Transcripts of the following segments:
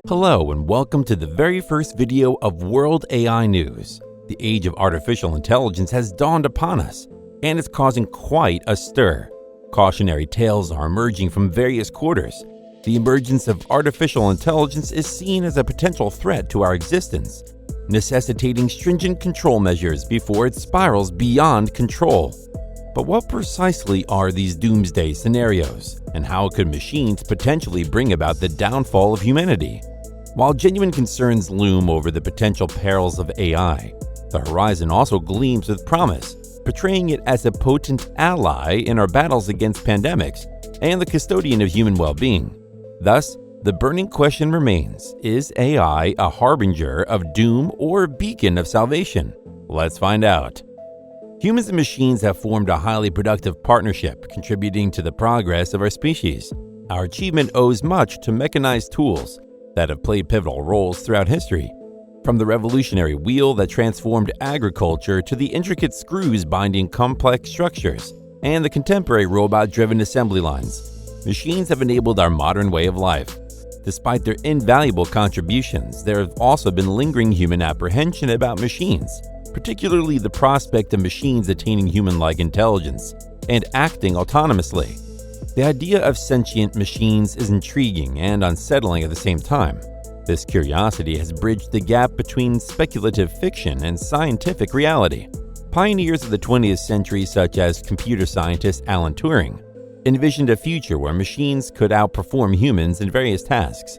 Hello and welcome to the very first video of World AI News. The age of artificial intelligence has dawned upon us, and it's causing quite a stir. Cautionary tales are emerging from various quarters. The emergence of artificial intelligence is seen as a potential threat to our existence, necessitating stringent control measures before it spirals beyond control. But what precisely are these doomsday scenarios, and how could machines potentially bring about the downfall of humanity? While genuine concerns loom over the potential perils of AI, the horizon also gleams with promise, portraying it as a potent ally in our battles against pandemics and the custodian of human well-being. Thus, the burning question remains, is AI a harbinger of doom or a beacon of salvation? Let's find out. Humans and machines have formed a highly productive partnership, contributing to the progress of our species. Our achievement owes much to mechanized tools that have played pivotal roles throughout history, from the revolutionary wheel that transformed agriculture to the intricate screws binding complex structures and the contemporary robot-driven assembly lines. Machines have enabled our modern way of life. Despite their invaluable contributions, there have also been lingering human apprehension about machines, particularly the prospect of machines attaining human-like intelligence and acting autonomously. The idea of sentient machines is intriguing and unsettling at the same time. This curiosity has bridged the gap between speculative fiction and scientific reality. Pioneers of the 20th century, such as computer scientist Alan Turing, envisioned a future where machines could outperform humans in various tasks.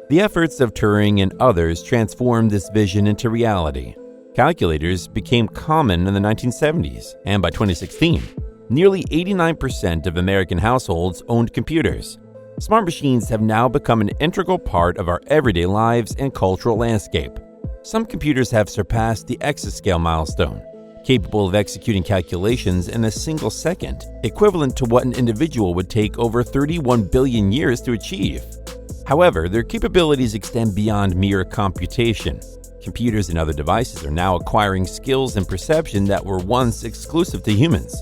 The efforts of Turing and others transformed this vision into reality. Calculators became common in the 1970s, and by 2016, nearly 89% of American households owned computers. Smart machines have now become an integral part of our everyday lives and cultural landscape. Some computers have surpassed the exascale milestone, capable of executing calculations in a single second, equivalent to what an individual would take over 31 billion years to achieve. However, their capabilities extend beyond mere computation. Computers and other devices are now acquiring skills and perception that were once exclusive to humans.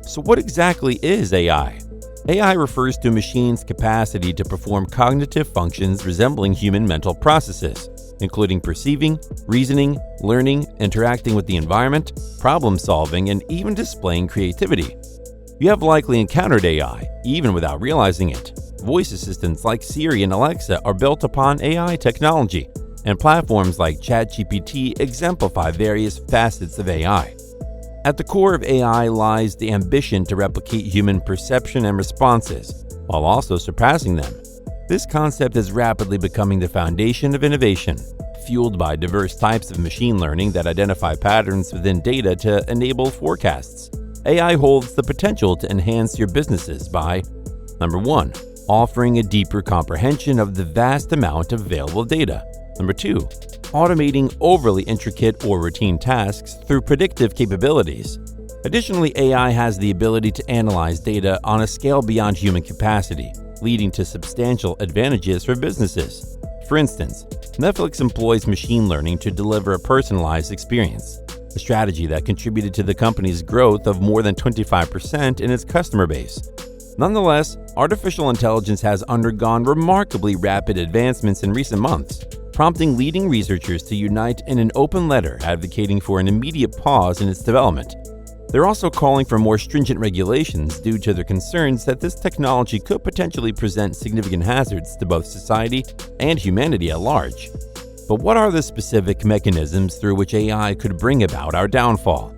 So what exactly is AI? AI refers to a machine's capacity to perform cognitive functions resembling human mental processes, including perceiving, reasoning, learning, interacting with the environment, problem-solving, and even displaying creativity. You have likely encountered AI, even without realizing it. Voice assistants like Siri and Alexa are built upon AI technology, and platforms like ChatGPT exemplify various facets of AI. At the core of AI lies the ambition to replicate human perception and responses, while also surpassing them. This concept is rapidly becoming the foundation of innovation, fueled by diverse types of machine learning that identify patterns within data to enable forecasts. AI holds the potential to enhance your businesses by, number 1, offering a deeper comprehension of the vast amount of available data. Number 2, automating overly intricate or routine tasks through predictive capabilities. Additionally, AI has the ability to analyze data on a scale beyond human capacity, leading to substantial advantages for businesses. For instance, Netflix employs machine learning to deliver a personalized experience, a strategy that contributed to the company's growth of more than 25% in its customer base. Nonetheless, artificial intelligence has undergone remarkably rapid advancements in recent months, prompting leading researchers to unite in an open letter advocating for an immediate pause in its development. They're also calling for more stringent regulations due to their concerns that this technology could potentially present significant hazards to both society and humanity at large. But what are the specific mechanisms through which AI could bring about our downfall?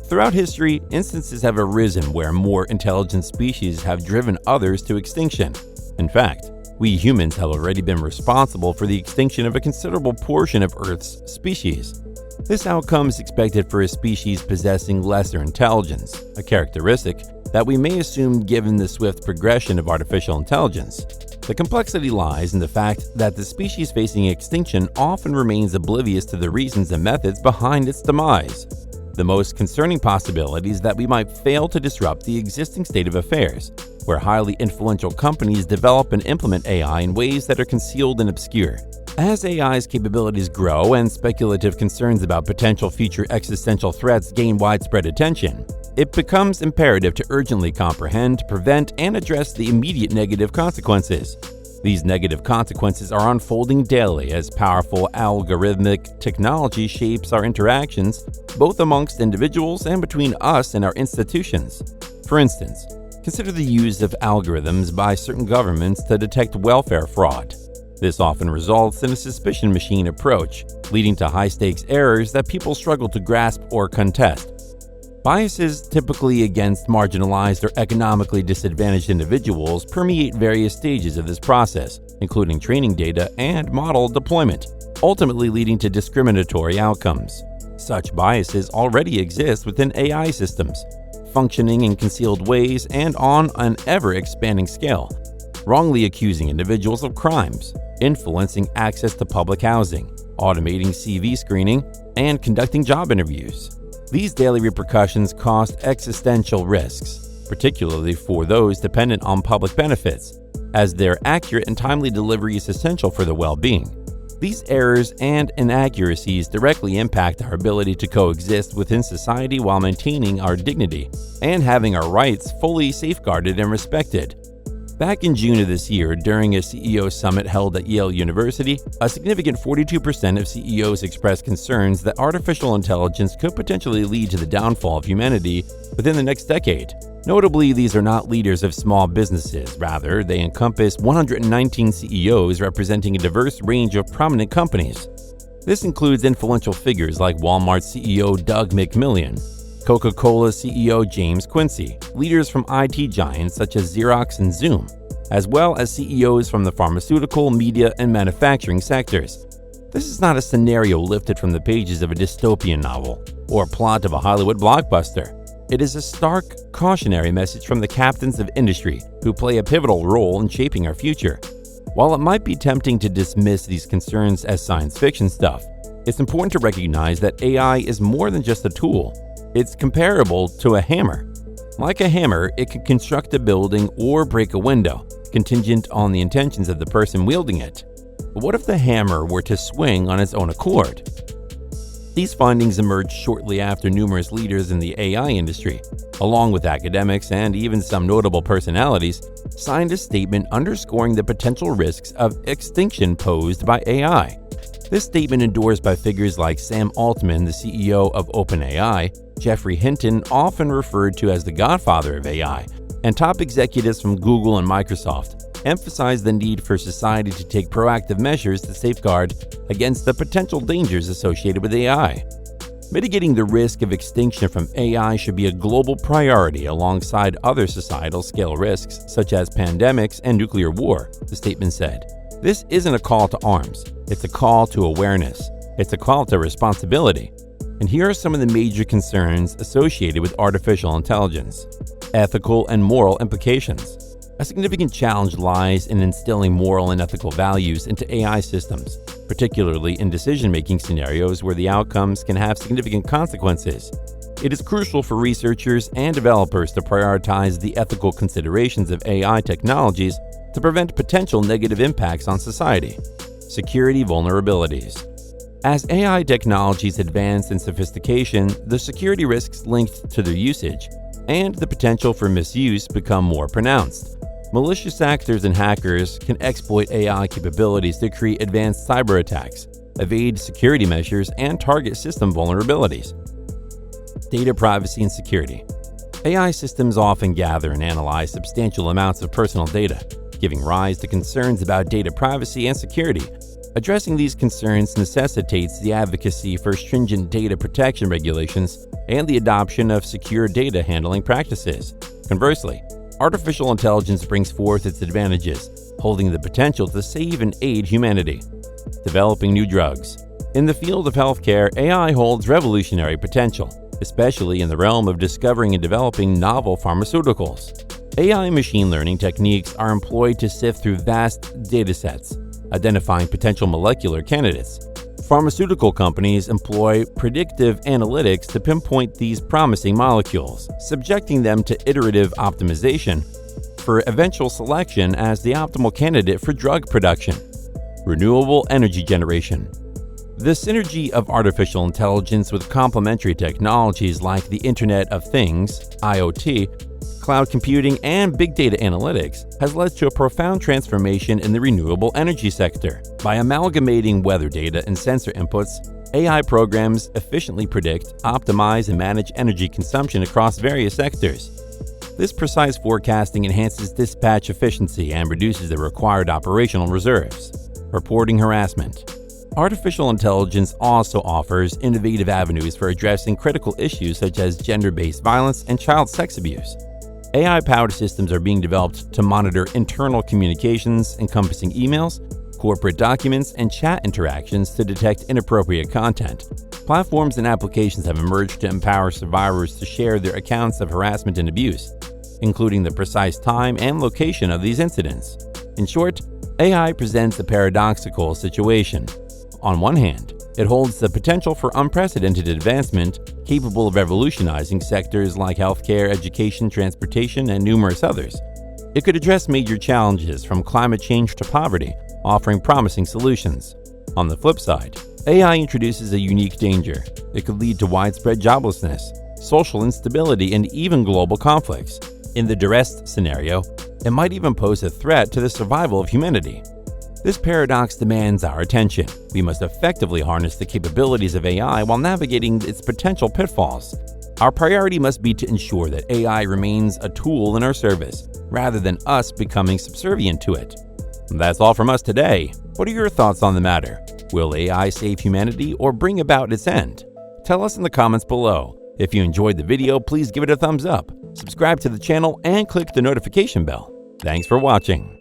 Throughout history, instances have arisen where more intelligent species have driven others to extinction. In fact, we humans have already been responsible for the extinction of a considerable portion of Earth's species. This outcome is expected for a species possessing lesser intelligence, a characteristic that we may assume given the swift progression of artificial intelligence. The complexity lies in the fact that the species facing extinction often remains oblivious to the reasons and methods behind its demise. The most concerning possibility is that we might fail to disrupt the existing state of affairs, where highly influential companies develop and implement AI in ways that are concealed and obscure. As AI's capabilities grow and speculative concerns about potential future existential threats gain widespread attention, it becomes imperative to urgently comprehend, prevent, and address the immediate negative consequences. These negative consequences are unfolding daily as powerful algorithmic technology shapes our interactions, both amongst individuals and between us and our institutions. For instance, consider the use of algorithms by certain governments to detect welfare fraud. This often results in a suspicion machine approach, leading to high-stakes errors that people struggle to grasp or contest. Biases typically against marginalized or economically disadvantaged individuals permeate various stages of this process, including training data and model deployment, ultimately leading to discriminatory outcomes. Such biases already exist within AI systems, functioning in concealed ways and on an ever-expanding scale, wrongly accusing individuals of crimes, influencing access to public housing, automating CV screening, and conducting job interviews. These daily repercussions cause existential risks, particularly for those dependent on public benefits, as their accurate and timely delivery is essential for their well-being. These errors and inaccuracies directly impact our ability to coexist within society while maintaining our dignity and having our rights fully safeguarded and respected. Back in June of this year, during a CEO summit held at Yale University, a significant 42% of CEOs expressed concerns that artificial intelligence could potentially lead to the downfall of humanity within the next decade. Notably, these are not leaders of small businesses. Rather, they encompass 119 CEOs representing a diverse range of prominent companies. This includes influential figures like Walmart CEO Doug McMillon, Coca-Cola CEO James Quincy, leaders from IT giants such as Xerox and Zoom, as well as CEOs from the pharmaceutical, media, and manufacturing sectors. This is not a scenario lifted from the pages of a dystopian novel or plot of a Hollywood blockbuster. It is a stark, cautionary message from the captains of industry who play a pivotal role in shaping our future. While it might be tempting to dismiss these concerns as science fiction stuff, it's important to recognize that AI is more than just a tool. It's comparable to a hammer. Like a hammer, it can construct a building or break a window, contingent on the intentions of the person wielding it. But what if the hammer were to swing on its own accord? These findings emerged shortly after numerous leaders in the AI industry, along with academics and even some notable personalities, signed a statement underscoring the potential risks of extinction posed by AI. This statement, endorsed by figures like Sam Altman, the CEO of OpenAI, Geoffrey Hinton, often referred to as the godfather of AI, and top executives from Google and Microsoft, emphasized the need for society to take proactive measures to safeguard against the potential dangers associated with AI. Mitigating the risk of extinction from AI should be a global priority alongside other societal scale risks such as pandemics and nuclear war, the statement said. This isn't a call to arms. It's a call to awareness. It's a call to responsibility. And here are some of the major concerns associated with artificial intelligence. Ethical and moral implications. A significant challenge lies in instilling moral and ethical values into AI systems, particularly in decision-making scenarios where the outcomes can have significant consequences. It is crucial for researchers and developers to prioritize the ethical considerations of AI technologies to prevent potential negative impacts on society. Security vulnerabilities. As AI technologies advance in sophistication, the security risks linked to their usage and the potential for misuse become more pronounced. Malicious actors and hackers can exploit AI capabilities to create advanced cyber attacks, evade security measures, and target system vulnerabilities. Data privacy and security. AI systems often gather and analyze substantial amounts of personal data, giving rise to concerns about data privacy and security. Addressing these concerns necessitates the advocacy for stringent data protection regulations and the adoption of secure data handling practices. Conversely, artificial intelligence brings forth its advantages, holding the potential to save and aid humanity. Developing new drugs. In the field of healthcare, AI holds revolutionary potential, especially in the realm of discovering and developing novel pharmaceuticals. AI machine learning techniques are employed to sift through vast datasets, identifying potential molecular candidates. Pharmaceutical companies employ predictive analytics to pinpoint these promising molecules, subjecting them to iterative optimization for eventual selection as the optimal candidate for drug production. Renewable energy generation. The synergy of artificial intelligence with complementary technologies like the Internet of Things, IoT, cloud computing, and big data analytics has led to a profound transformation in the renewable energy sector. By amalgamating weather data and sensor inputs, AI programs efficiently predict, optimize, and manage energy consumption across various sectors. This precise forecasting enhances dispatch efficiency and reduces the required operational reserves. Reporting harassment. Artificial intelligence also offers innovative avenues for addressing critical issues such as gender-based violence and child sex abuse. AI-powered systems are being developed to monitor internal communications encompassing emails, corporate documents, and chat interactions to detect inappropriate content. Platforms and applications have emerged to empower survivors to share their accounts of harassment and abuse, including the precise time and location of these incidents. In short, AI presents a paradoxical situation. On one hand, it holds the potential for unprecedented advancement capable of revolutionizing sectors like healthcare, education, transportation, and numerous others. It could address major challenges from climate change to poverty, offering promising solutions. On the flip side, AI introduces a unique danger. It could lead to widespread joblessness, social instability, and even global conflicts. In the duress scenario, it might even pose a threat to the survival of humanity. This paradox demands our attention. We must effectively harness the capabilities of AI while navigating its potential pitfalls. Our priority must be to ensure that AI remains a tool in our service, rather than us becoming subservient to it. That's all from us today. What are your thoughts on the matter? Will AI save humanity or bring about its end? Tell us in the comments below. If you enjoyed the video, please give it a thumbs up, subscribe to the channel, and click the notification bell. Thanks for watching.